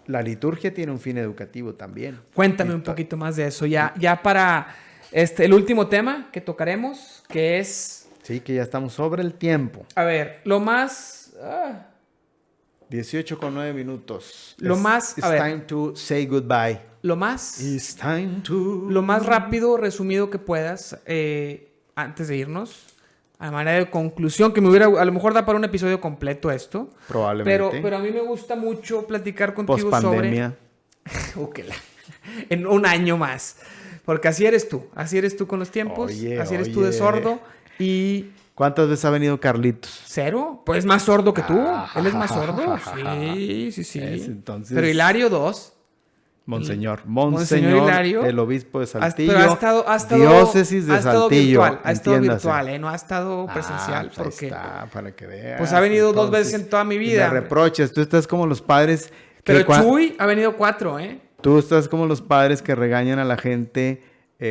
la liturgia tiene un fin educativo también. Cuéntame un poquito más de eso. Ya para el último tema que tocaremos, que es... Sí, que ya estamos sobre el tiempo. A ver, lo más... 18:09 minutos. It's time to say goodbye. Lo más rápido, resumido que puedas, antes de irnos, a manera de conclusión, que a lo mejor da para un episodio completo esto. Probablemente. Pero a mí me gusta mucho platicar contigo Post-pandemia. En un año más. Porque así eres tú con los tiempos, así eres tú de sordo y... ¿Cuántas veces ha venido Carlitos? 0, pues es más sordo que tú. Él es más sordo. Sí. Entonces, pero Hilario 2. Monseñor Hilario, el obispo de Saltillo, pero ha estado diócesis de Saltillo, ha estado virtual, no ha estado presencial, pues porque está, para que veas. Pues ha venido 2 veces en toda mi vida. Me reproches, tú estás como los padres pero Chuy ha venido 4, Tú estás como los padres que regañan a la gente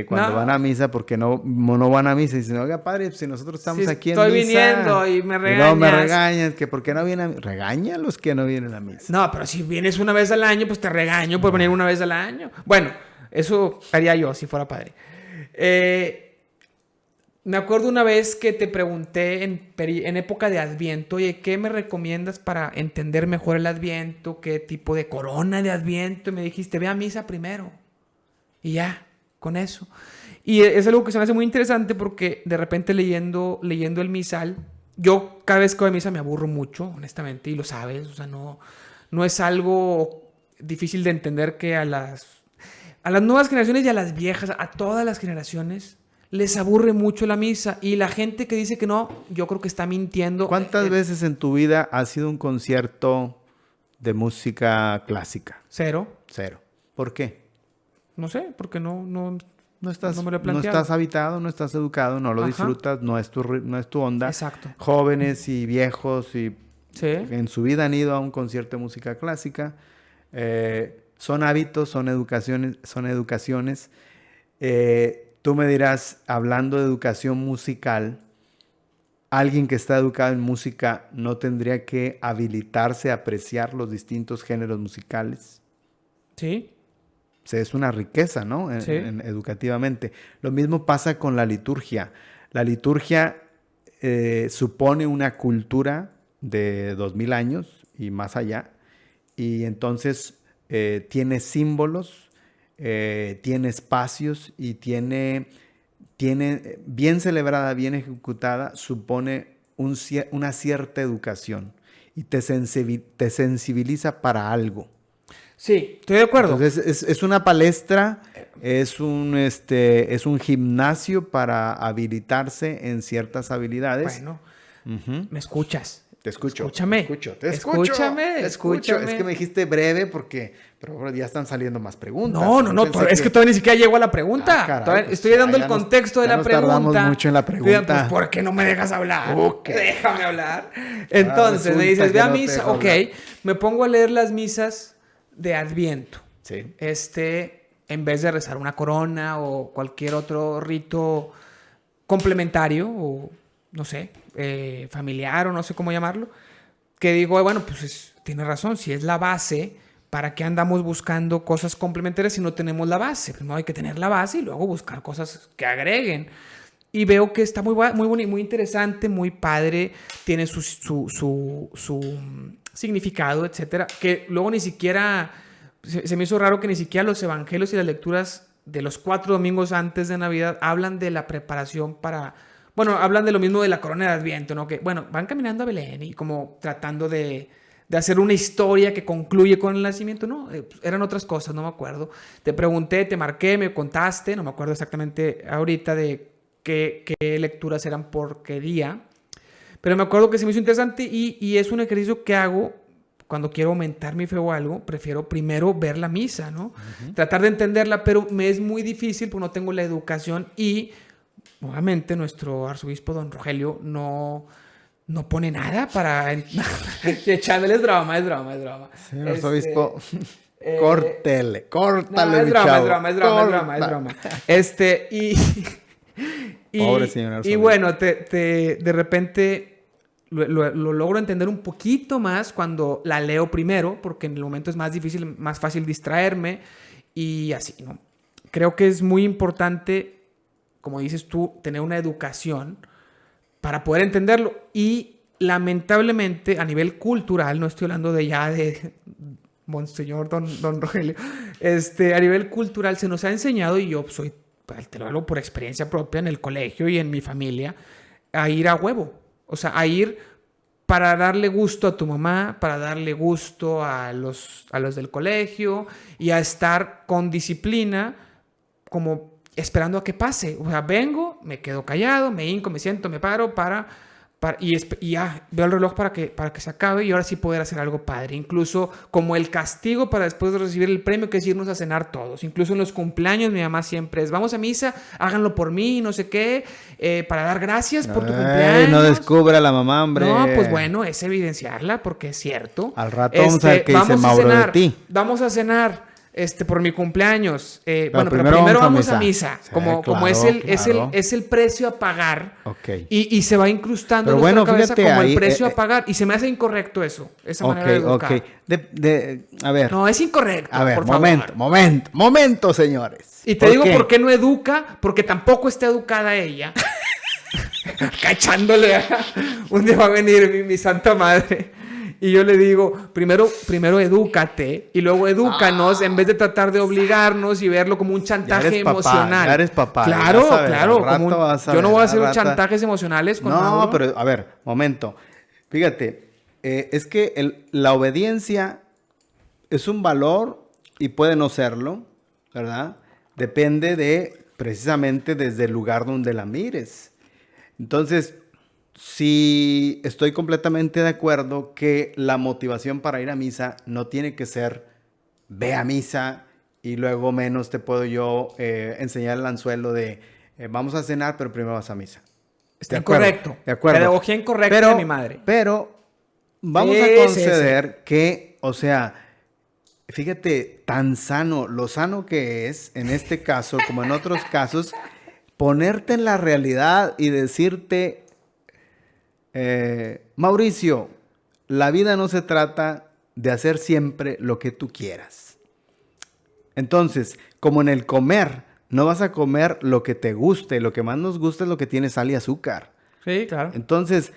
cuando van a misa porque no van a misa y dicen, oiga, padre, si nosotros estamos aquí en misa. Estoy viniendo y me regañas. Y no me regañas, que por qué no vienen a misa. Regaña a los que no vienen a misa. No, pero si vienes una vez al año, pues te regaño por venir una vez al año. Bueno, eso haría yo si fuera padre. Me acuerdo una vez que te pregunté en época de Adviento, oye, ¿qué me recomiendas para entender mejor el Adviento? ¿Qué tipo de corona de Adviento? Y me dijiste, ve a misa primero. Y ya. Con eso. Y es algo que se me hace muy interesante porque de repente leyendo el misal, yo cada vez que voy a misa me aburro mucho, honestamente, y lo sabes, o sea, no es algo difícil de entender que a las nuevas generaciones y a las viejas, a todas las generaciones, les aburre mucho la misa, y la gente que dice que no, yo creo que está mintiendo. ¿Cuántas veces en tu vida ha sido un concierto de música clásica? 0. ¿Por qué? No sé, porque no estás, me lo he planteado. No estás habitado, no estás educado, no lo disfrutas, no es tu onda. Exacto. Jóvenes y viejos en su vida han ido a un concierto de música clásica. Son hábitos, son educaciones. Tú me dirás, hablando de educación musical, alguien que está educado en música no tendría que habilitarse a apreciar los distintos géneros musicales. Sí. Es una riqueza, ¿no? Educativamente. Lo mismo pasa con la liturgia. La liturgia supone una cultura de 2000 años y más allá. Y entonces tiene símbolos, tiene espacios y tiene bien celebrada, bien ejecutada, supone una cierta educación y te sensibiliza para algo. Sí, estoy de acuerdo. Entonces es una palestra, es un gimnasio para habilitarse en ciertas habilidades. Bueno, ¿me escuchas? Te escucho. Escúchame. Te escucho. Es que me dijiste breve pero ya están saliendo más preguntas. No, es que todavía ni siquiera llego a la pregunta. Caray, pues estoy dando el contexto de la pregunta. Tardamos mucho en la pregunta. Pues, ¿por qué no me dejas hablar? Okay. Déjame hablar. Entonces me dices, ve a misa. Ok, me pongo a leer las misas de Adviento. Sí. En vez de rezar una corona o cualquier otro rito complementario o, no sé, familiar o no sé cómo llamarlo, que digo, bueno, pues tiene razón, si es la base, ¿para qué andamos buscando cosas complementarias si no tenemos la base? Primero hay que tener la base y luego buscar cosas que agreguen. Y veo que está muy bonito, muy interesante, muy padre, tiene su significado, etcétera, que luego ni siquiera se me hizo raro que ni siquiera los evangelios y las lecturas de los 4 domingos antes de Navidad hablan de la preparación para, bueno, hablan de lo mismo de la corona de Adviento, ¿no? Que, bueno, van caminando a Belén y como tratando de hacer una historia que concluye con el nacimiento, no, eran otras cosas, no me acuerdo. Te pregunté, te marqué, me contaste, no me acuerdo exactamente ahorita de qué lecturas eran por qué día. Pero me acuerdo que se me hizo interesante y es un ejercicio que hago cuando quiero aumentar mi fe o algo. Prefiero primero ver la misa, ¿no? Uh-huh. Tratar de entenderla, pero me es muy difícil porque no tengo la educación y, obviamente, nuestro arzobispo don Rogelio no pone nada para... Echándole es broma. Señor arzobispo, córtale, es broma. Pobre señor arzobispo. Y bueno, de repente lo logro entender un poquito más cuando la leo primero, porque en el momento es más difícil, más fácil distraerme y así, ¿no? Creo que es muy importante, como dices tú, tener una educación para poder entenderlo. Y lamentablemente, a nivel cultural, no estoy hablando de ya de Monseñor Don Rogelio, a nivel cultural se nos ha enseñado, y yo te lo hablo por experiencia propia en el colegio y en mi familia, a ir a huevo. O sea, a ir para darle gusto a tu mamá, para darle gusto a los del colegio y a estar con disciplina, como esperando a que pase. O sea, vengo, me quedo callado, me hinco, me siento, me paro y ya veo el reloj para que se acabe y ahora sí poder hacer algo padre. Incluso como el castigo para después de recibir el premio, que es irnos a cenar todos. Incluso en los cumpleaños mi mamá siempre es, vamos a misa, háganlo por mí, no sé qué, para dar gracias por tu cumpleaños. No descubra a la mamá, hombre. No, pues bueno, es evidenciarla porque es cierto. Al rato vamos a ver qué dice Mauro de ti. Vamos a cenar. Por mi cumpleaños. Pero primero vamos a misa. Sí, como es el precio a pagar. Okay. Y se va incrustando en nuestra cabeza como el precio a pagar. Y se me hace incorrecto eso. Esa manera de educar. A ver. No, es incorrecto. A ver, momento, señores. Y te digo por qué no educa. Porque tampoco está educada ella. Cachándole. Un día va a venir mi santa madre. Y yo le digo, primero edúcate y luego edúcanos en vez de tratar de obligarnos y verlo como un chantaje emocional. Ya eres papá. Claro. Yo no voy a hacer chantajes emocionales con Mauro. No, pero a ver, momento. Fíjate, es que la obediencia es un valor y puede no serlo, ¿verdad? Depende precisamente desde el lugar donde la mires. Entonces, sí, estoy completamente de acuerdo que la motivación para ir a misa no tiene que ser ve a misa y luego menos te puedo yo enseñar el anzuelo de vamos a cenar, pero primero vas a misa. Está incorrecto. De acuerdo. Pedagogía incorrecta de mi madre. Pero vamos a conceder que, o sea, fíjate, tan sano, lo sano que es en este caso, como en otros casos, ponerte en la realidad y decirte, Mauricio, la vida no se trata de hacer siempre lo que tú quieras. Entonces, como en el comer, no vas a comer lo que te guste, lo que más nos gusta es lo que tiene sal y azúcar. Sí, claro. Entonces,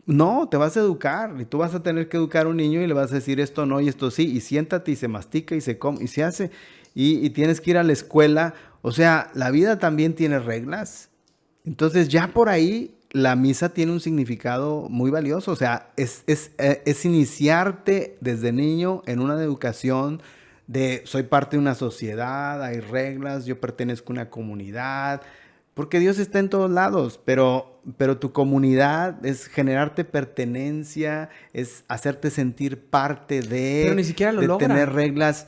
no, te vas a educar y tú vas a tener que educar a un niño y le vas a decir esto no y esto sí, y siéntate y se mastica y se come y se hace y tienes que ir a la escuela. O sea, la vida también tiene reglas. Entonces, ya por ahí la misa tiene un significado muy valioso. O sea, es iniciarte desde niño en una educación de soy parte de una sociedad, hay reglas, yo pertenezco a una comunidad, porque Dios está en todos lados, pero tu comunidad es generarte pertenencia, es hacerte sentir parte de... Pero ni siquiera lo logra. Tener reglas.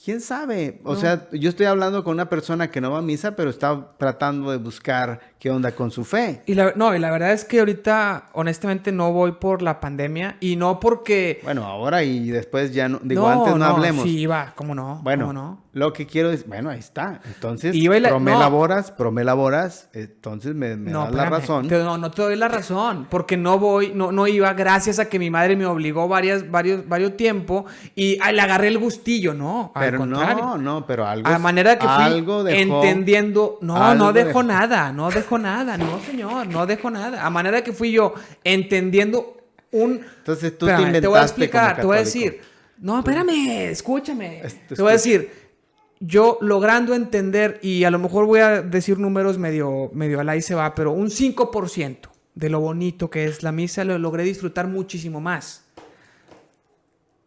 ¿Quién sabe? O sea, yo estoy hablando con una persona que no va a misa, pero está tratando de buscar qué onda con su fe. Y la verdad es que ahorita, honestamente, no voy por la pandemia y no porque... Bueno, ahora y después ya no... Digo, antes no hablemos. Sí, va, ¿cómo no? Bueno, ¿cómo no? Lo que quiero es... Bueno, ahí está. Entonces, laboras, entonces me das la razón. No te doy la razón, porque no iba gracias a que mi madre me obligó varios tiempo y le agarré el gustillo, ¿no? Pero pero algo... A manera que fui algo dejó, entendiendo... No dejó nada, no señor, no dejó nada. A manera que fui yo entendiendo Entonces tú te inventaste. Te voy a explicar, te voy a decir... No, espérame, escúchame. Te voy a decir, yo logrando entender, y a lo mejor voy a decir números medio al ahí se va, pero un 5% de lo bonito que es la misa lo logré disfrutar muchísimo más.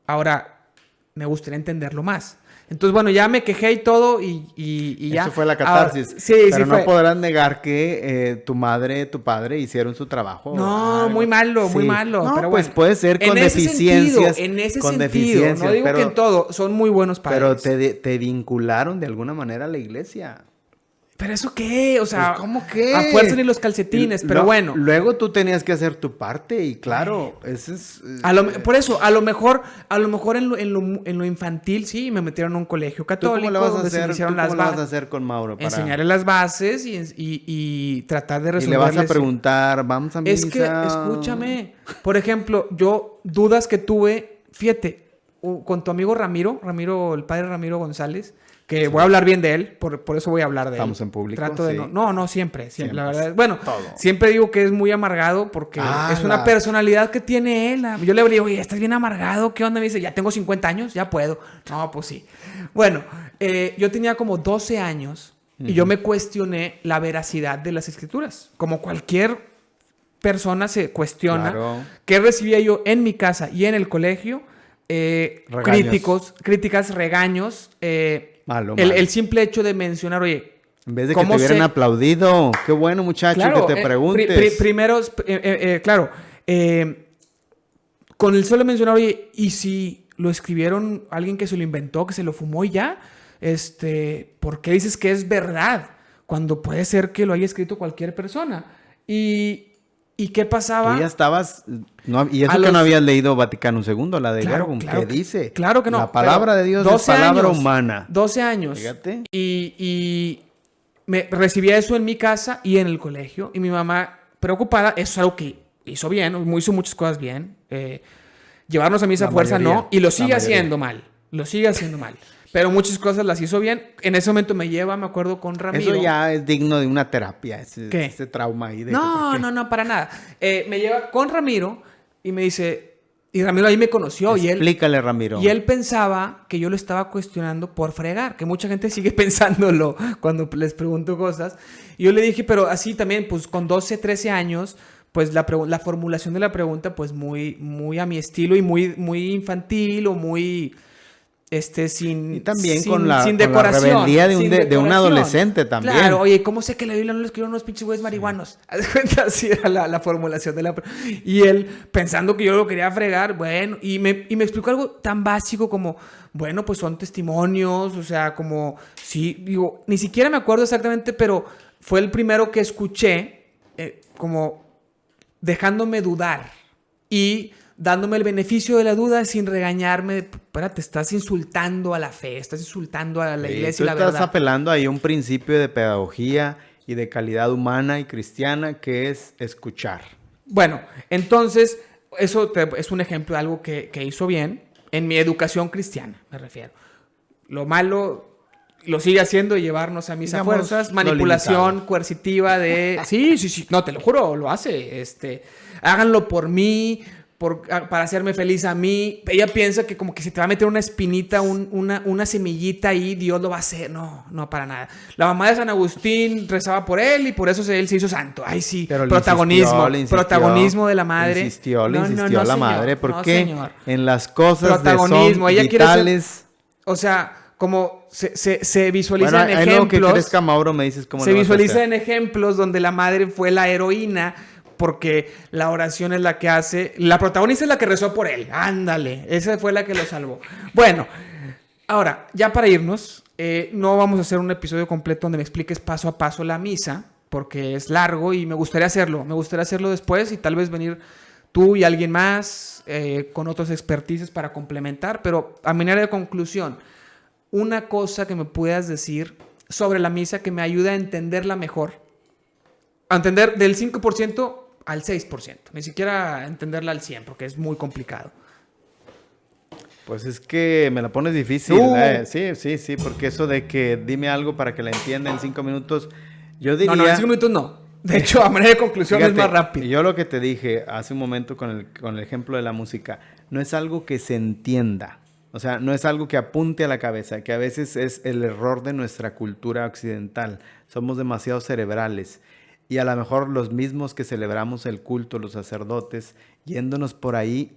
Ahora, me gustaría entenderlo más. Entonces, bueno, ya me quejé y todo y ya. Eso fue la catarsis. Ahora, sí, pero no fue. podrás negar que tu madre, tu padre hicieron su trabajo. No, muy malo. No, pero pues bueno, puede ser con deficiencias. En ese sentido, no digo que en todo, son muy buenos padres. Pero te vincularon de alguna manera a la iglesia. ¿Pero eso qué? O sea, pues, ¿cómo qué? A fuerza ni los calcetines, pero bueno. Luego tú tenías que hacer tu parte y claro, ese es... Por eso, a lo mejor en lo infantil, sí, me metieron a un colegio católico. ¿Cómo le vas a donde hacer, se iniciaron las ¿cómo le vas a hacer con Mauro? Enseñarle las bases y tratar de resolverles. Y le vas a preguntar, vamos a misa. Es que, escúchame, por ejemplo, yo, dudas que tuve, fíjate, con tu amigo Ramiro, el padre Ramiro González, que sí. Voy a hablar bien de él, por eso voy a hablar de Estamos él. en público. Trato de sí. no, siempre, la verdad. Bueno, todo. Siempre digo que es muy amargado porque es una personalidad que tiene él. Yo le digo, oye, estás bien amargado, ¿qué onda? Me dice, ya tengo 50 años, ya puedo. No, pues sí. Bueno, yo tenía como 12 años y yo me cuestioné la veracidad de las escrituras. Como cualquier persona se cuestiona. Claro. ¿Qué recibía yo en mi casa y en el colegio? Críticas, regaños. Malo. El simple hecho de mencionar, oye, en vez de que te hubieran aplaudido, qué bueno muchacho, claro, que te preguntes. Primero, claro, con el solo mencionar, oye, ¿y si lo escribieron alguien que se lo inventó, que se lo fumó y ya? ¿Por qué dices que es verdad? Cuando puede ser que lo haya escrito cualquier persona. ¿Y qué pasaba? Tú ya estabas... y eso que no habías leído Vaticano II, la de Gargum, claro, que dice... Claro que no. La palabra de Dios es palabra humana. 12 años. Fíjate. Y me recibía eso en mi casa y en el colegio. Y mi mamá, preocupada, eso es algo que hizo bien, hizo muchas cosas bien. Llevarnos a misa a fuerza no. Y lo sigue haciendo mal. Pero muchas cosas las hizo bien. En ese momento me acuerdo, con Ramiro. Eso ya es digno de una terapia, ese trauma ahí. No, para nada. Me lleva con Ramiro y me dice... Y Ramiro ahí me conoció. Explícale, Ramiro. Y él pensaba que yo lo estaba cuestionando por fregar. Que mucha gente sigue pensándolo cuando les pregunto cosas. Y yo le dije, pero así también, pues con 12, 13 años... Pues la formulación de la pregunta, pues muy a mi estilo y muy infantil o muy... y también con la rebeldía de un adolescente también. Claro, oye, ¿cómo sé que la Biblia no lo escribieron unos pinches güeyes marihuanos? Haz de cuenta, así era la formulación de la... Y él, pensando que yo lo quería fregar, bueno, y me explicó algo tan básico como, bueno, pues son testimonios, o sea, como, sí, digo, ni siquiera me acuerdo exactamente, pero fue el primero que escuché, como dejándome dudar y... dándome el beneficio de la duda sin regañarme. Espérate, estás insultando a la fe, estás insultando a la iglesia y la verdad. Estás apelando ahí a un principio de pedagogía y de calidad humana y cristiana que es escuchar. Bueno, entonces, eso es un ejemplo de algo que hizo bien en mi educación cristiana, me refiero. Lo malo... lo sigue haciendo, llevarnos a misa a fuerzas, manipulación coercitiva de... Sí, no, te lo juro, lo hace. Háganlo por mí... para hacerme feliz a mí. Ella piensa que como que se te va a meter una espinita, una semillita ahí, Dios lo va a hacer. No, para nada. La mamá de San Agustín rezaba por él y por eso él se hizo santo. Ay, sí. Pero protagonismo de la madre. Le insistió la madre. Porque en las cosas que son ella vitales... Ser, o sea, como se visualiza en ejemplos... Bueno, que crezca Mauro, me dices cómo se visualiza en ejemplos donde la madre fue la heroína... porque la oración es la que hace... La protagonista es la que rezó por él. Ándale, esa fue la que lo salvó. Bueno, ahora, ya para irnos, no vamos a hacer un episodio completo donde me expliques paso a paso la misa, porque es largo y me gustaría hacerlo. Me gustaría hacerlo después y tal vez venir tú y alguien más con otros expertices para complementar. Pero a manera de conclusión, una cosa que me puedas decir sobre la misa que me ayude a entenderla mejor. A entender del 5%... al 6%, ni siquiera entenderla al 100%, porque es muy complicado. Pues es que me la pones difícil. Sí, porque eso de que dime algo para que la entienda en 5 minutos, yo diría... No, en 5 minutos no. De hecho, a manera de conclusión es más rápido. Yo lo que te dije hace un momento con el ejemplo de la música, no es algo que se entienda. O sea, no es algo que apunte a la cabeza, que a veces es el error de nuestra cultura occidental. Somos demasiado cerebrales. Y a lo mejor los mismos que celebramos el culto, los sacerdotes, yéndonos por ahí,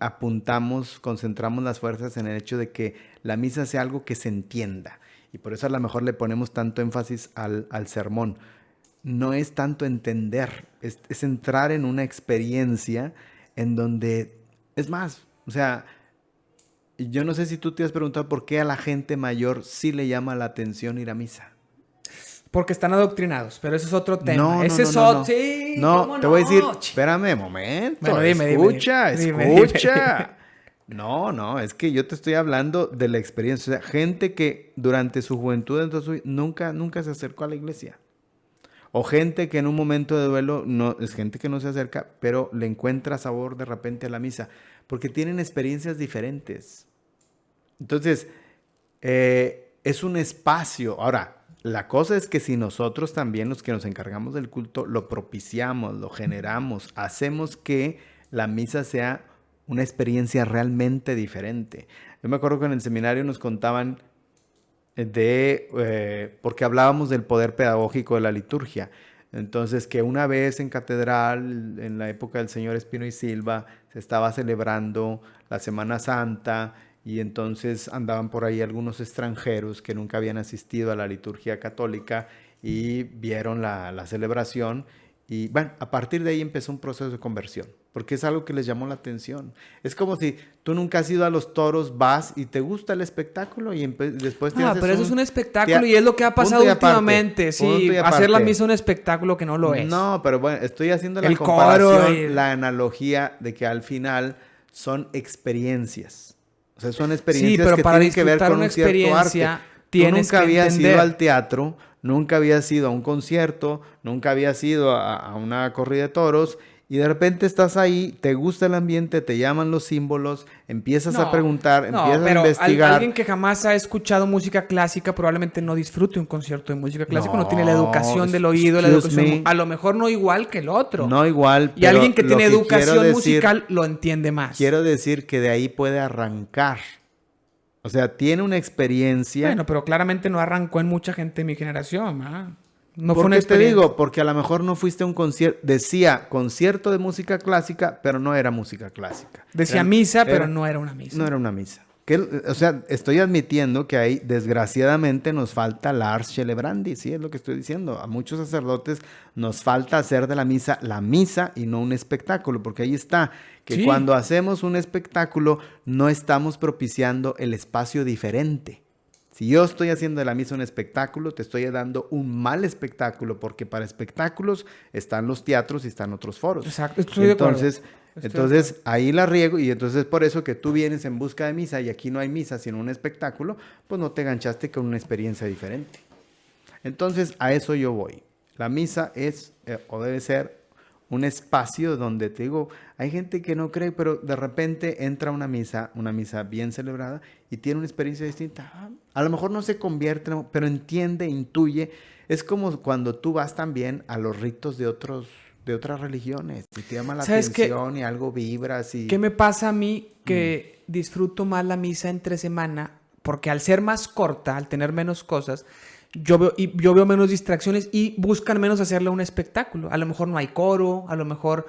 concentramos las fuerzas en el hecho de que la misa sea algo que se entienda. Y por eso a lo mejor le ponemos tanto énfasis al sermón. No es tanto entender, es entrar en una experiencia en donde, es más, o sea, yo no sé si tú te has preguntado por qué a la gente mayor sí le llama la atención ir a misa. Porque están adoctrinados, pero ese es otro tema. No, ese es otro. Sí, no, te voy a decir, espérame un momento. Bueno, escucha. Dime. No, es que yo te estoy hablando de la experiencia. O sea, gente que durante su juventud entonces, nunca se acercó a la iglesia. O gente que en un momento de duelo, no, es gente que no se acerca, pero le encuentra sabor de repente a la misa. Porque tienen experiencias diferentes. Entonces, es un espacio. Ahora, la cosa es que si nosotros también, los que nos encargamos del culto, lo propiciamos, lo generamos, hacemos que la misa sea una experiencia realmente diferente. Yo me acuerdo que en el seminario nos contaban porque hablábamos del poder pedagógico de la liturgia. Entonces, que una vez en catedral, en la época del señor Espino y Silva, se estaba celebrando la Semana Santa, y entonces andaban por ahí algunos extranjeros que nunca habían asistido a la liturgia católica y vieron la celebración. Y bueno, a partir de ahí empezó un proceso de conversión, porque es algo que les llamó la atención. Es como si tú nunca has ido a los toros, vas y te gusta el espectáculo y después te haces pero eso es un espectáculo y es lo que ha pasado últimamente. Sí, hacer la misa un espectáculo que no lo es. No, pero bueno, estoy haciendo la comparación, la analogía de que al final son experiencias. O sea, son experiencias que tienen que ver con un cierto arte. Tú nunca habías ido al teatro, nunca habías ido a un concierto, nunca habías ido a una corrida de toros, y de repente estás ahí, te gusta el ambiente, te llaman los símbolos, empiezas a preguntar, empiezas a investigar. Alguien que jamás ha escuchado música clásica probablemente no disfrute un concierto de música clásica, no tiene la educación del oído, la educación, a lo mejor no igual que el otro. No igual, y alguien que tiene educación musical lo entiende más. Quiero decir que de ahí puede arrancar. O sea, tiene una experiencia. Bueno, pero claramente no arrancó en mucha gente de mi generación, ¿ah? No fue una experiencia. Te digo, porque a lo mejor no fuiste a un concierto, decía concierto de música clásica, pero no era música clásica. Decía misa, pero no era una misa. No era una misa. O sea, estoy admitiendo que ahí, desgraciadamente, nos falta l'ars celebrandi, sí, es lo que estoy diciendo. A muchos sacerdotes nos falta hacer de la misa y no un espectáculo, porque ahí está, que cuando hacemos un espectáculo no estamos propiciando el espacio diferente. Si yo estoy haciendo de la misa un espectáculo, te estoy dando un mal espectáculo, porque para espectáculos están los teatros y están otros foros. Exacto, estoy de acuerdo. Entonces ahí la riego, y entonces por eso que tú vienes en busca de misa y aquí no hay misa sino un espectáculo, pues no te ganchaste con una experiencia diferente. Entonces a eso yo voy. La misa es o debe ser un espacio donde, te digo, hay gente que no cree, pero de repente entra a una misa bien celebrada y tiene una experiencia distinta. A lo mejor no se convierte, pero entiende, intuye. Es como cuando tú vas también a los ritos de otras religiones y te llama la atención y algo vibras. ¿Qué me pasa a mí? Que disfruto más la misa entre semana, porque al ser más corta, al tener menos cosas, yo veo menos distracciones y buscan menos hacerle un espectáculo. A lo mejor no hay coro, a lo mejor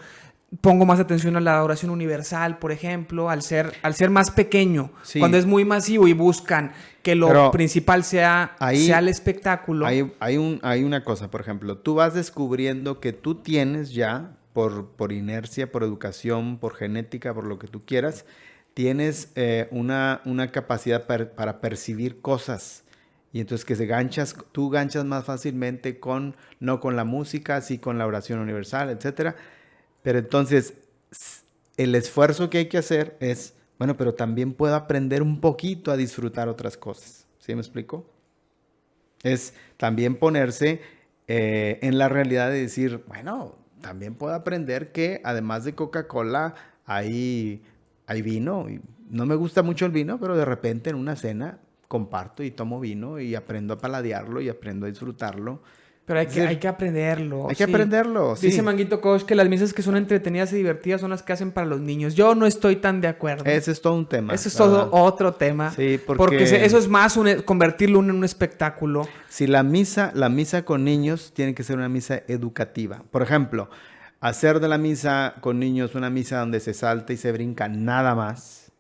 pongo más atención a la oración universal, por ejemplo, al ser más pequeño. Sí. Cuando es muy masivo y buscan que lo principal sea el espectáculo. Hay una cosa, por ejemplo, tú vas descubriendo que tú tienes ya, por inercia, por educación, por genética, por lo que tú quieras, tienes una capacidad para percibir cosas. Y entonces tú ganchas más fácilmente no con la música, sí con la oración universal, etcétera. Pero entonces, el esfuerzo que hay que hacer es, bueno, pero también puedo aprender un poquito a disfrutar otras cosas. ¿Sí me explico? Es también ponerse en la realidad de decir, bueno, también puedo aprender que además de Coca-Cola hay vino. Y no me gusta mucho el vino, pero de repente en una cena comparto y tomo vino y aprendo a paladearlo y aprendo a disfrutarlo. Pero hay que aprenderlo. Hay que aprenderlo, sí. Dice Manguito Coach que las misas que son entretenidas y divertidas son las que hacen para los niños. Yo no estoy tan de acuerdo. Ese es todo un tema. Ese es todo otro tema. Sí, porque eso es más convertirlo en un espectáculo. Si la misa con niños tiene que ser una misa educativa. Por ejemplo, hacer de la misa con niños una misa donde se salta y se brinca nada más.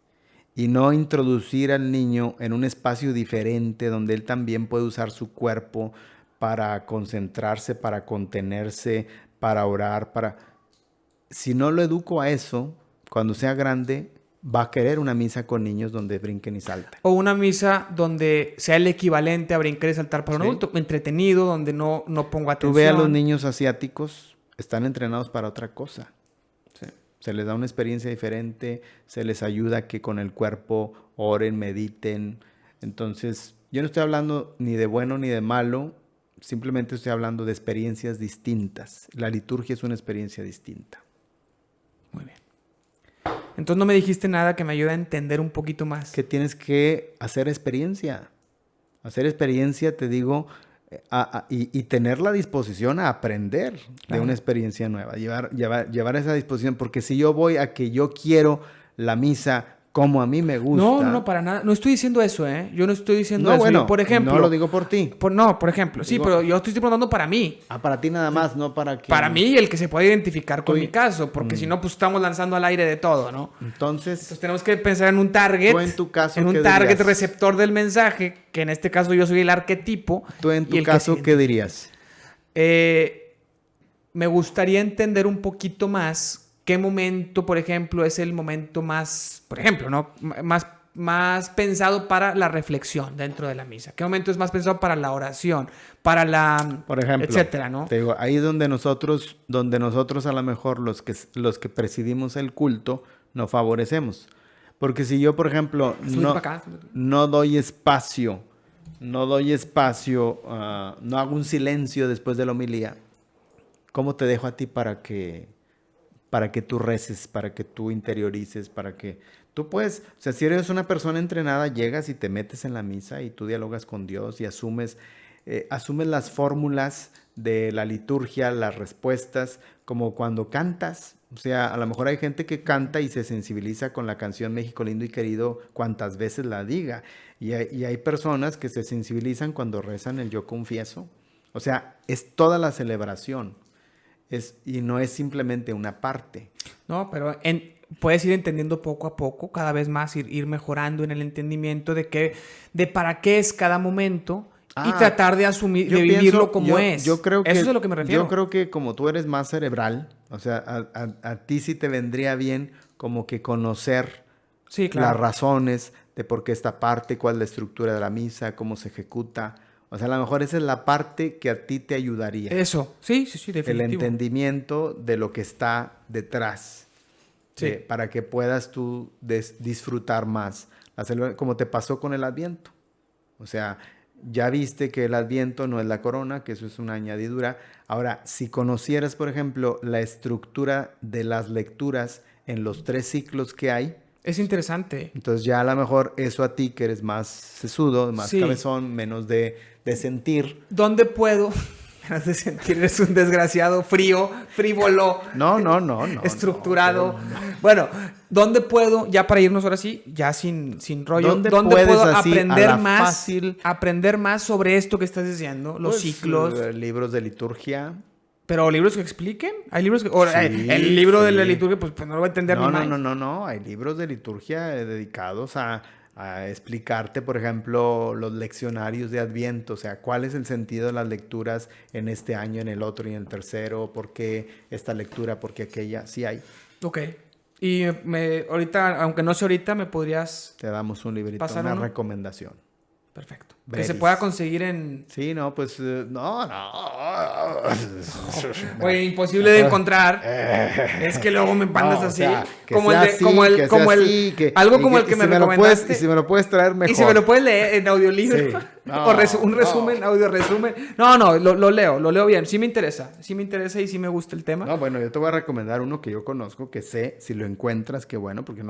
Y no introducir al niño en un espacio diferente donde él también puede usar su cuerpo para concentrarse, para contenerse, para orar, Si no lo educo a eso, cuando sea grande, va a querer una misa con niños donde brinquen y salten. O una misa donde sea el equivalente a brincar y saltar para un adulto, entretenido, donde no pongo atención. Tú ve a los niños asiáticos, están entrenados para otra cosa. Sí. Se les da una experiencia diferente, se les ayuda a que con el cuerpo oren, mediten. Entonces, yo no estoy hablando ni de bueno ni de malo, simplemente estoy hablando de experiencias distintas. La liturgia es una experiencia distinta. Muy bien. Entonces no me dijiste nada que me ayude a entender un poquito más. Que tienes que hacer experiencia. Hacer experiencia, te digo, y tener la disposición a aprender de una experiencia nueva. Llevar esa disposición. Porque si yo voy a que yo quiero la misa como a mí me gusta. No, para nada. No estoy diciendo eso, ¿eh? Yo no estoy diciendo eso. Bueno, yo, por ejemplo, no lo digo por ti. Por ejemplo. Sí, pero yo estoy preguntando para mí. Para ti nada más, no para que... Para mí, el que se puede identificar con mi caso. Porque si no, pues estamos lanzando al aire de todo, ¿no? Entonces tenemos que pensar en un target. Tú en tu caso, en un target receptor del mensaje, que en este caso yo soy el arquetipo. Tú en tu caso, ¿qué dirías? Me gustaría entender un poquito más qué momento, por ejemplo, es el momento más, por ejemplo, ¿no? Más pensado para la reflexión dentro de la misa. ¿Qué momento es más pensado para la oración, para la, por ejemplo, etcétera, ¿no? Te digo, ahí es donde nosotros a lo mejor los que presidimos el culto no favorecemos. Porque si yo, por ejemplo, no doy espacio, no hago un silencio después de la homilía, ¿cómo te dejo a ti para que tú reces, para que tú interiorices, para que tú puedes, o sea, si eres una persona entrenada, llegas y te metes en la misa y tú dialogas con Dios y asumes las fórmulas de la liturgia, las respuestas, como cuando cantas. O sea, a lo mejor hay gente que canta y se sensibiliza con la canción México lindo y querido cuantas veces la diga. Y hay personas que se sensibilizan cuando rezan el Yo Confieso. O sea, es toda la celebración. Y no es simplemente una parte. No, pero puedes ir entendiendo poco a poco, cada vez más ir mejorando en el entendimiento de para qué es cada momento y tratar de asumir, de vivirlo como es. Yo creo que, eso es a lo que me refiero. Yo creo que como tú eres más cerebral, o sea, a ti sí te vendría bien como que conocer las razones de por qué esta parte, cuál es la estructura de la misa, cómo se ejecuta. O sea, a lo mejor esa es la parte que a ti te ayudaría. Eso, sí, definitivo. El entendimiento de lo que está detrás. Sí. Para que puedas tú disfrutar más. Como te pasó con el Adviento. O sea, ya viste que el Adviento no es la corona, que eso es una añadidura. Ahora, si conocieras, por ejemplo, la estructura de las lecturas en los 3 ciclos que hay, es interesante. Entonces ya a lo mejor eso a ti que eres más sesudo, más cabezón, menos de sentir. ¿Dónde puedo? Menos de sentir, eres un desgraciado, frío, frívolo. No. Estructurado. No. Bueno, ¿dónde puedo, ya para irnos ahora sí, ya sin rollo, ¿dónde puedo aprender más sobre esto que estás diciendo? Los ciclos. Libros de liturgia. ¿Pero libros que expliquen? ¿Hay libros que...? El libro de la liturgia, pues no lo voy a entender ni más. No. Hay libros de liturgia dedicados a explicarte, por ejemplo, los leccionarios de Adviento. O sea, cuál es el sentido de las lecturas en este año, en el otro y en el tercero. ¿Por qué esta lectura? ¿Por qué aquella? Sí hay. Ok. Y ahorita, aunque no sé ahorita, ¿me podrías...? Te damos un librito, una recomendación. Perfecto. Que se pueda conseguir en... Sí, no, pues... No. Oye, imposible de encontrar. Es que luego me mandas así. O sea, algo como el que me recomendaste. Y si me lo puedes traer mejor. Y si me lo puedes leer en audiolibro. Sí. Un resumen, audio resumen. No, lo leo bien. Sí me interesa y sí me gusta el tema. No, bueno, yo te voy a recomendar uno que yo conozco, que sé, si lo encuentras, qué bueno, porque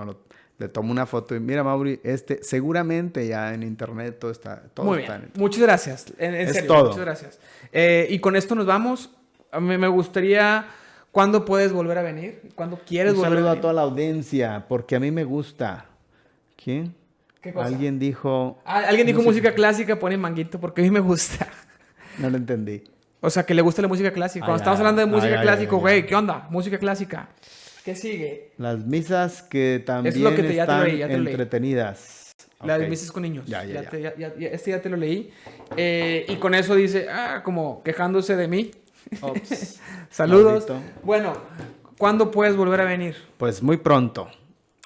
le tomo una foto y mira, Mauri, seguramente ya en internet todo está. Muy bien. Muchas gracias. En serio, todo. Muchas gracias. Y con esto nos vamos. A mí me gustaría, ¿cuándo puedes volver a venir? ¿Cuándo quieres volver a venir? Un saludo a toda la audiencia, porque a mí me gusta. ¿Quién? ¿Qué cosa? Alguien dijo música clásica, pone manguito, porque a mí me gusta. No lo entendí. O sea, que le gusta la música clásica. Cuando estamos hablando de música clásica, güey, ¿qué onda? Música clásica. ¿Qué sigue? Las misas que también están entretenidas. Las misas con niños. Este ya te lo leí. Y con eso dice, como quejándose de mí. Saludos. Maldito. Bueno, ¿cuándo puedes volver a venir? Pues muy pronto.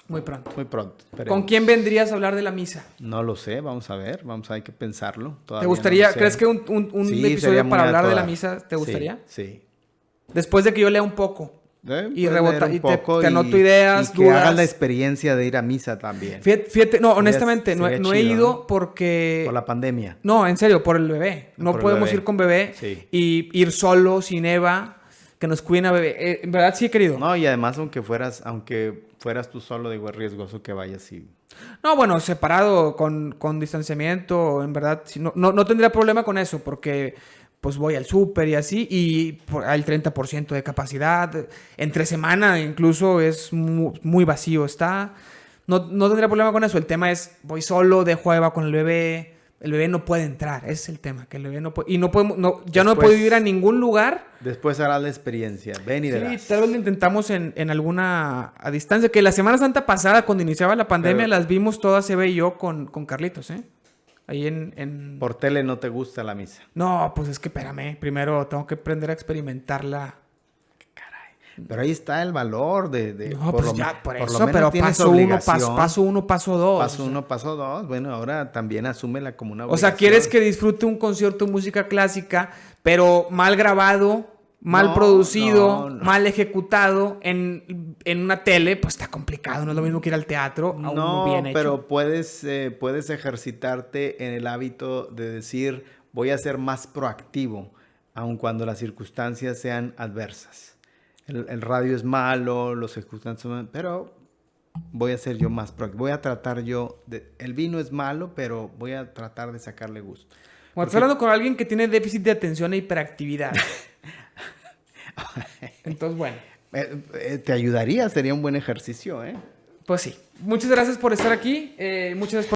Muy pronto. Muy pronto. ¿Con quién vendrías a hablar de la misa? No lo sé, vamos a ver, hay que pensarlo. ¿Te gustaría, crees que un sí, episodio para hablar de la misa te gustaría? Sí. Después de que yo lea un poco. Y rebota, y te anoto y ideas, que dudas. hagas la experiencia de ir a misa también. Fíjate, no, honestamente, no he ido, ¿no? Porque... Por la pandemia. No, en serio, por el bebé. No podemos ir con bebé y ir solo, sin Eva, que nos cuiden a bebé. En verdad sí he querido. No, y además aunque fueras tú solo, digo, es riesgoso que vayas y... No, bueno, separado, con distanciamiento, en verdad, no tendría problema con eso, porque... pues voy al súper y así, y hay 30% de capacidad. Entre semana incluso es muy vacío está. No tendría problema con eso. El tema es, voy solo, dejo a Eva con el bebé no puede entrar. Ese es el tema, que el bebé no puede... Y no podemos, ya no he podido ir a ningún lugar. Después harás la experiencia, ven y verás. Sí, tal vez lo intentamos en alguna... a distancia, que la Semana Santa pasada, cuando iniciaba la pandemia, las vimos todas, Eva y yo, con Carlitos, ¿eh? Ahí en... Por tele no te gusta la misa. No, pues es que espérame. Primero tengo que aprender a experimentarla. Caray. Pero ahí está el valor de no, pues ya, por eso, pero paso 1, paso 2. Paso 1, paso 2. Bueno, ahora también asúmela como una obligación. O sea, quieres que disfrute un concierto de música clásica, pero mal grabado, mal producido, mal ejecutado en una tele, pues está complicado. No es lo mismo que ir al teatro a uno bien hecho. Pero puedes ejercitarte en el hábito de decir, voy a ser más proactivo, aun cuando las circunstancias sean adversas. El radio es malo, los circunstancias son malos, pero voy a ser yo más proactivo. Voy a tratar el vino es malo, pero voy a tratar de sacarle gusto. Bueno, estoy hablando con alguien que tiene déficit de atención e hiperactividad. Entonces, bueno. Te ayudaría, sería un buen ejercicio, ¿eh? Pues sí. Muchas gracias por estar aquí. Muchas gracias por